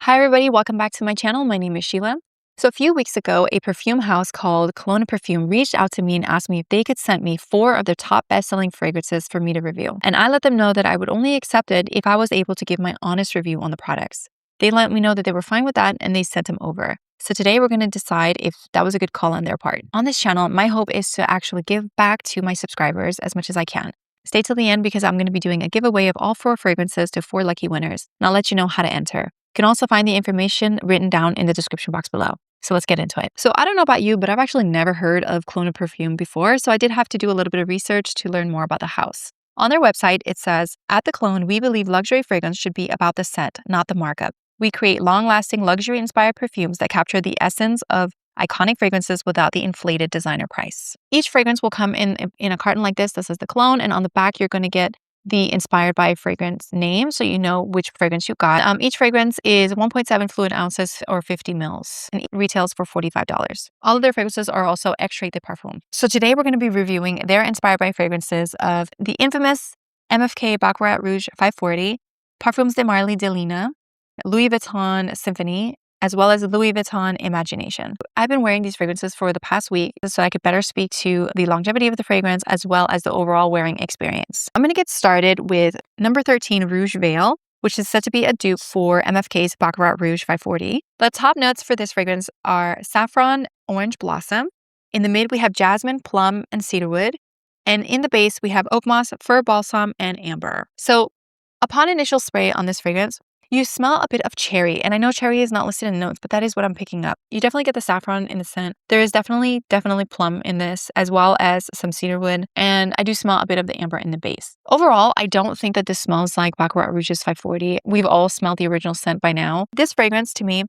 Hi everybody, welcome back to my channel. My name is Sheila. So a few weeks ago, a perfume house called Clone of Perfume reached out to me and asked me if they could send me 4 of their top best-selling fragrances for me to review. And I let them know that I would only accept it if I was able to give my honest review on the products. They let me know that they were fine with that and they sent them over. So today we're going to decide if that was a good call on their part. On this channel, my hope is to actually give back to my subscribers as much as I can. Stay till the end because I'm going to be doing a giveaway of all 4 fragrances to 4 lucky winners. And I'll let you know how to enter. You can also find the information written down in the description box below. So let's get into it. So I don't know about you, but I've actually never heard of Clone of Perfume before. So I did have to do a little bit of research to learn more about the house. On their website, it says, at the Clone, we believe luxury fragrance should be about the scent, not the markup. We create long-lasting luxury-inspired perfumes that capture the essence of iconic fragrances without the inflated designer price. Each fragrance will come in a carton like this. This is the Clone, and on the back, you're going to get the inspired by fragrance name, so you know which fragrance you got. Each fragrance is 1.7 fluid ounces or 50 mils, and it retails for $45. All of their fragrances are also extrait de parfum. So today we're going to be reviewing their inspired by fragrances of the infamous MFK Baccarat Rouge 540, Parfums de Marly Delina, Louis Vuitton Symphony, as well as Louis Vuitton Imagination. I've been wearing these fragrances for the past week so I could better speak to the longevity of the fragrance as well as the overall wearing experience. I'm going to get started with number 13, Rouge Veil, which is said to be a dupe for MFK's Baccarat Rouge 540. The top notes for this fragrance are saffron, orange blossom. In the mid, we have jasmine, plum, and cedarwood. And in the base, we have oak moss, fir balsam, and amber. So upon initial spray on this fragrance, you smell a bit of cherry, and I know cherry is not listed in the notes, but that is what I'm picking up. You definitely get the saffron in the scent. There is definitely plum in this, as well as some cedarwood, and I do smell a bit of the amber in the base. Overall, I don't think that this smells like Baccarat Rouge's 540. We've all smelled the original scent by now. This fragrance, to me,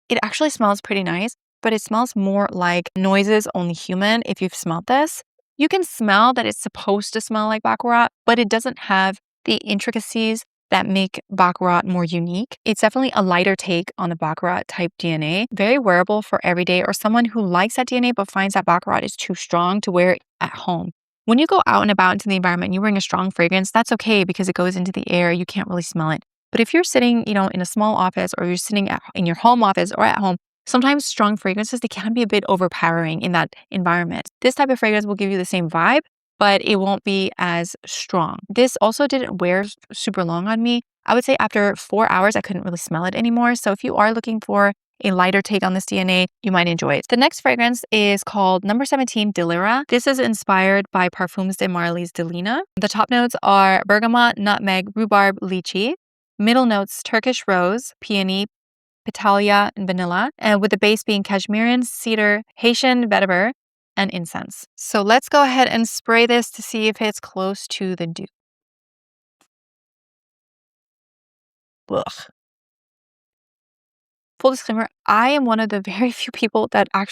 it actually smells pretty nice, but it smells more like Noises Only Human if you've smelled this. You can smell that it's supposed to smell like Baccarat, but it doesn't have the intricacies that make Baccarat more unique. It's definitely a lighter take on the Baccarat type DNA. Very wearable for everyday or someone who likes that DNA but finds that Baccarat is too strong to wear at home. When you go out and about into the environment and you're wearing a strong fragrance, that's okay because it goes into the air. You can't really smell it. But if you're sitting, in a small office or you're sitting in your home office or at home, sometimes strong fragrances, they can be a bit overpowering in that environment. This type of fragrance will give you the same vibe, but it won't be as strong. This also didn't wear super long on me. I would say after 4 hours, I couldn't really smell it anymore. So if you are looking for a lighter take on this DNA, you might enjoy it. The next fragrance is called number 17, Delira. This is inspired by Parfums de Marly's Delina. The top notes are bergamot, nutmeg, rhubarb, lychee. Middle notes, Turkish rose, peony, petalia, and vanilla. And with the base being cashmerean, cedar, Haitian vetiver, and incense. So let's go ahead and spray this to see if it's close to the dupe. Ugh. Full disclaimer, I am one of the very few people that I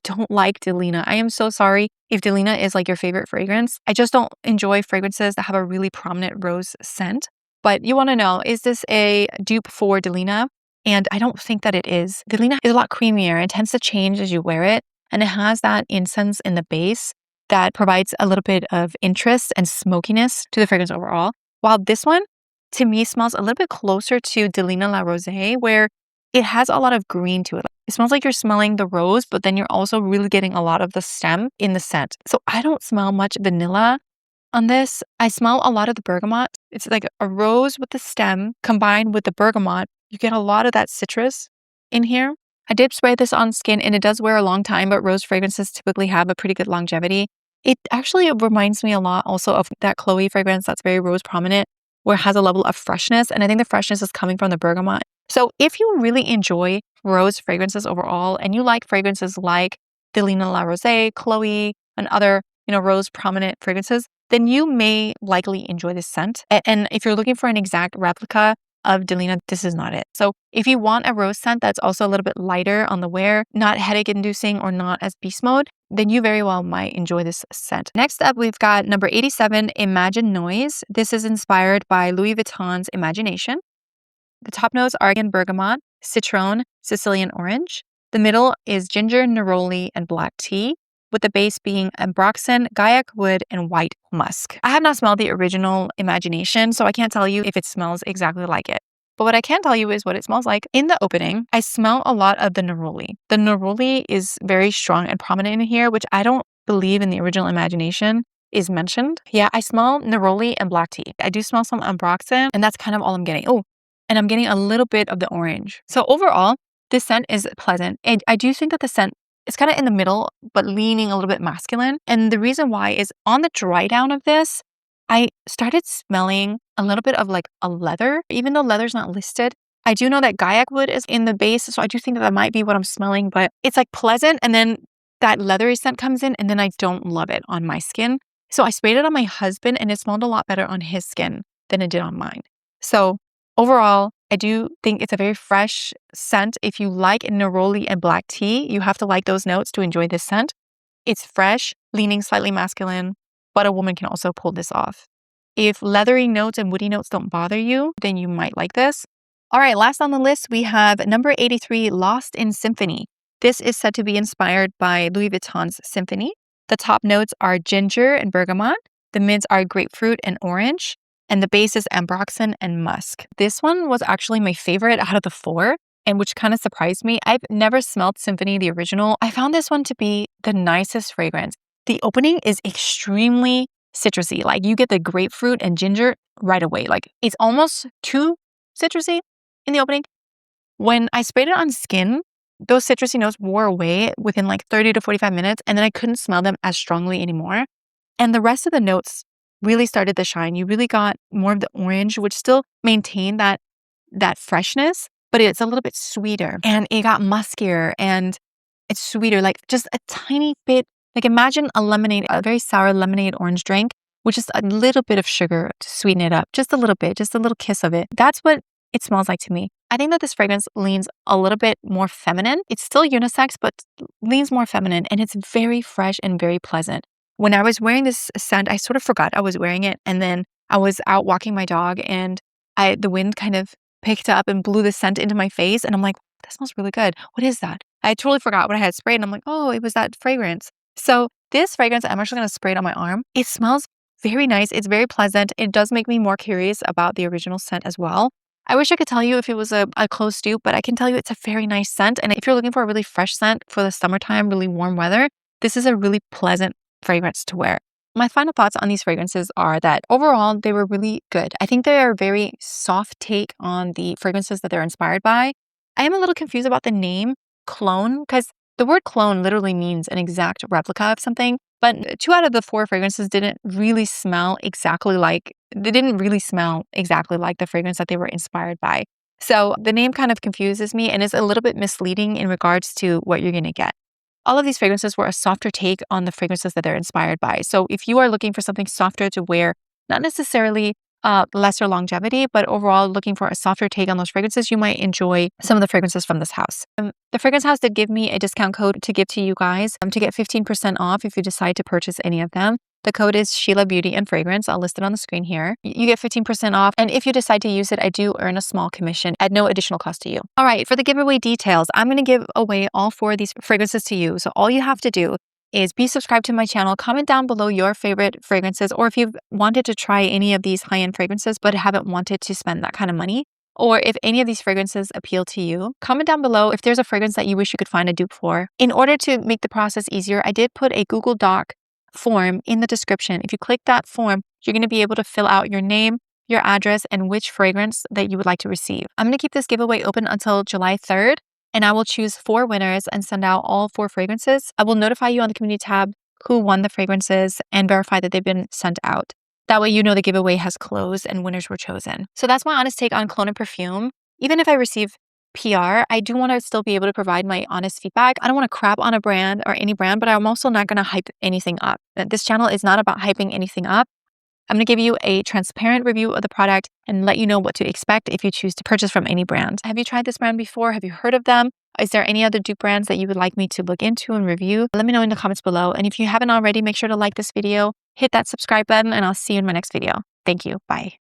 don't like Delina. I am so sorry if Delina is like your favorite fragrance. I just don't enjoy fragrances that have a really prominent rose scent. But you want to know, is this a dupe for Delina? And I don't think that it is. Delina is a lot creamier. It tends to change as you wear it. And it has that incense in the base that provides a little bit of interest and smokiness to the fragrance overall. While this one, to me, smells a little bit closer to Delina La Rosée, where it has a lot of green to it. It smells like you're smelling the rose, but then you're also really getting a lot of the stem in the scent. So I don't smell much vanilla on this. I smell a lot of the bergamot. It's like a rose with the stem combined with the bergamot. You get a lot of that citrus in here. I did spray this on skin and it does wear a long time, but rose fragrances typically have a pretty good longevity. It actually reminds me a lot also of that Chloe fragrance that's very rose prominent, where it has a level of freshness. And I think the freshness is coming from the bergamot. So if you really enjoy rose fragrances overall, and you like fragrances like Delina La Rosée, Chloe, and other, rose prominent fragrances, then you may likely enjoy this scent. And if you're looking for an exact replica of Delina, this is not it. So if you want a rose scent that's also a little bit lighter on the wear, not headache inducing or not as beast mode, then you very well might enjoy this scent. Next up, we've got number 87, Imagine Noise. This is inspired by Louis Vuitton's Imagination. The top notes are again bergamot, citron, Sicilian orange. The middle is ginger, neroli, and black tea, with the base being ambroxan, gaiac wood, and white musk. I have not smelled the original Imagination, so I can't tell you if it smells exactly like it. But what I can tell you is what it smells like. In the opening, I smell a lot of the neroli. The neroli is very strong and prominent in here, which I don't believe in the original imagination is mentioned. Yeah, I smell neroli and black tea. I do smell some ambroxan, and that's kind of all I'm getting. Oh, and I'm getting a little bit of the orange. So overall, this scent is pleasant. And I do think that the scent is kind of in the middle, but leaning a little bit masculine. And the reason why is on the dry down of this, I started smelling a little bit of like a leather, even though leather's not listed. I do know that Gaiac wood is in the base, so I do think that that might be what I'm smelling, but it's like pleasant, and then that leathery scent comes in, and then I don't love it on my skin. So I sprayed it on my husband, and it smelled a lot better on his skin than it did on mine. So overall, I do think it's a very fresh scent. If you like neroli and black tea, you have to like those notes to enjoy this scent. It's fresh, leaning slightly masculine, but a woman can also pull this off. If leathery notes and woody notes don't bother you, then you might like this. All right, last on the list, we have number 83, Lost in Symphony. This is said to be inspired by Louis Vuitton's Symphony. The top notes are ginger and bergamot. The mids are grapefruit and orange. And the base is ambroxan and musk. This one was actually my favorite out of the 4, and which kind of surprised me. I've never smelled Symphony, the original. I found this one to be the nicest fragrance. The opening is extremely citrusy. Like you get the grapefruit and ginger right away. Like it's almost too citrusy in the opening. When I sprayed it on skin, those citrusy notes wore away within like 30 to 45 minutes, and then I couldn't smell them as strongly anymore. And the rest of the notes really started to shine. You really got more of the orange, which still maintained that freshness, but it's a little bit sweeter. And it got muskier and it's sweeter, like just a tiny bit. Like imagine a lemonade, a very sour lemonade orange drink with just a little bit of sugar to sweeten it up. Just a little bit, just a little kiss of it. That's what it smells like to me. I think that this fragrance leans a little bit more feminine. It's still unisex, but leans more feminine, and it's very fresh and very pleasant. When I was wearing this scent, I sort of forgot I was wearing it, and then I was out walking my dog, and the wind kind of picked up and blew the scent into my face, and I'm like, that smells really good. What is that? I totally forgot what I had sprayed, and I'm like, oh, it was that fragrance. So this fragrance, I'm actually going to spray it on my arm. It smells very nice. It's very pleasant. It does make me more curious about the original scent as well. I wish I could tell you if it was a close dupe, but I can tell you it's a very nice scent. And if you're looking for a really fresh scent for the summertime, really warm weather, this is a really pleasant fragrance to wear. My final thoughts on these fragrances are that overall, they were really good. I think they are a very soft take on the fragrances that they're inspired by. I am a little confused about the name clone, because the word clone literally means an exact replica of something. But 2 out of the 4 fragrances didn't really smell exactly like the fragrance that they were inspired by. So the name kind of confuses me and is a little bit misleading in regards to what you're going to get. All of these fragrances were a softer take on the fragrances that they're inspired by. So if you are looking for something softer to wear, not necessarily lesser longevity, but overall looking for a softer take on those fragrances, you might enjoy some of the fragrances from this house. The fragrance house did give me a discount code to give to you guys to get 15% off if you decide to purchase any of them. The code is Sheila Beauty and Fragrance. I'll list it on the screen here. You get 15% off. And if you decide to use it, I do earn a small commission at no additional cost to you. All right, for the giveaway details, I'm going to give away all 4 of these fragrances to you. So all you have to do is be subscribed to my channel, comment down below your favorite fragrances, or if you've wanted to try any of these high-end fragrances but haven't wanted to spend that kind of money, or if any of these fragrances appeal to you, comment down below if there's a fragrance that you wish you could find a dupe for. In order to make the process easier, I did put a Google Doc form in the description. If you click that form, you're going to be able to fill out your name, your address, and which fragrance that you would like to receive. I'm going to keep this giveaway open until July 3rd. And I will choose 4 winners and send out all 4 fragrances. I will notify you on the community tab who won the fragrances and verify that they've been sent out. That way you know the giveaway has closed and winners were chosen. So that's my honest take on Clone of Perfume. Even if I receive PR, I do want to still be able to provide my honest feedback. I don't want to crap on a brand or any brand, but I'm also not going to hype anything up. This channel is not about hyping anything up. I'm going to give you a transparent review of the product and let you know what to expect if you choose to purchase from any brand. Have you tried this brand before? Have you heard of them? Is there any other dupe brands that you would like me to look into and review? Let me know in the comments below. And if you haven't already, make sure to like this video, hit that subscribe button, and I'll see you in my next video. Thank you. Bye.